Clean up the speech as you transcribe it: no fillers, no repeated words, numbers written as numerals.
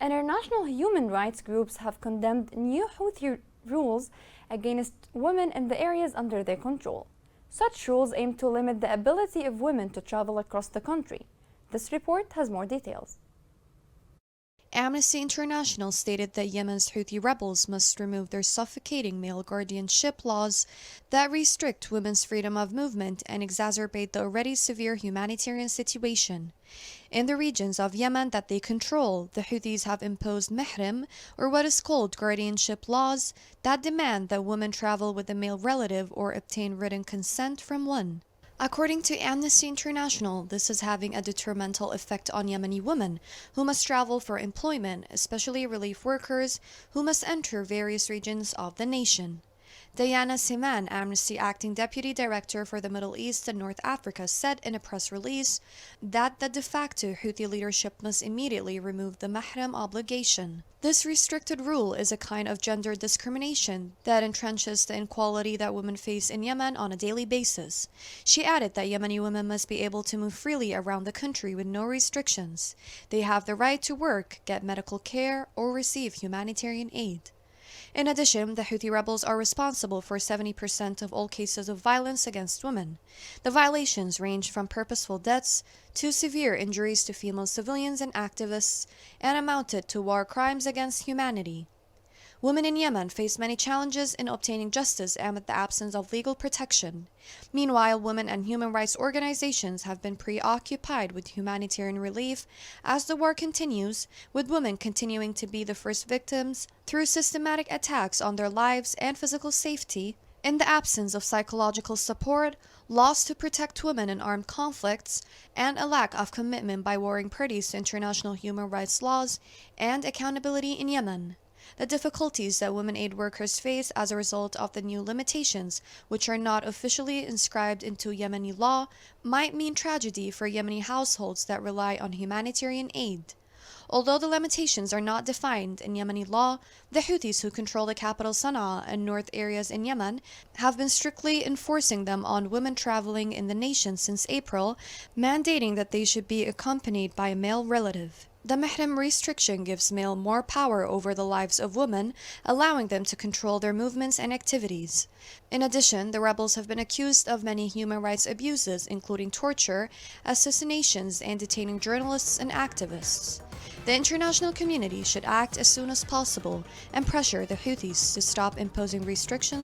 International human rights groups have condemned new Houthi rules against women in the areas under their control. Such rules aim to limit the ability of women to travel across the country. This report has more details. Amnesty International stated that Yemen's Houthi rebels must remove their suffocating male guardianship laws that restrict women's freedom of movement and exacerbate the already severe humanitarian situation. In the regions of Yemen that they control, the Houthis have imposed mahrim, or what is called guardianship laws, that demand that women travel with a male relative or obtain written consent from one. According to Amnesty International, this is having a detrimental effect on Yemeni women who must travel for employment, especially relief workers who must enter various regions of the nation. Diana Siman, Amnesty Acting Deputy Director for the Middle East and North Africa, said in a press release that the de facto Houthi leadership must immediately remove the mahram obligation. This restricted rule is a kind of gender discrimination that entrenches the inequality that women face in Yemen on a daily basis. She added that Yemeni women must be able to move freely around the country with no restrictions. They have the right to work, get medical care, or receive humanitarian aid. In addition, the Houthi rebels are responsible for 70% of all cases of violence against women. The violations range from purposeful deaths to severe injuries to female civilians and activists, and amounted to war crimes against humanity. Women in Yemen face many challenges in obtaining justice amid the absence of legal protection. Meanwhile, women and human rights organizations have been preoccupied with humanitarian relief as the war continues, with women continuing to be the first victims through systematic attacks on their lives and physical safety. In the absence of psychological support, laws to protect women in armed conflicts, and a lack of commitment by warring parties to international human rights laws and accountability in Yemen. The difficulties that women aid workers face as a result of the new limitations, which are not officially inscribed into Yemeni law, might mean tragedy for Yemeni households that rely on humanitarian aid. Although the limitations are not defined in Yemeni law, the Houthis who control the capital Sana'a and north areas in Yemen have been strictly enforcing them on women traveling in the nation since April, mandating that they should be accompanied by a male relative. The mahram restriction gives male more power over the lives of women, allowing them to control their movements and activities. In addition, the rebels have been accused of many human rights abuses, including torture, assassinations, and detaining journalists and activists. The international community should act as soon as possible and pressure the Houthis to stop imposing restrictions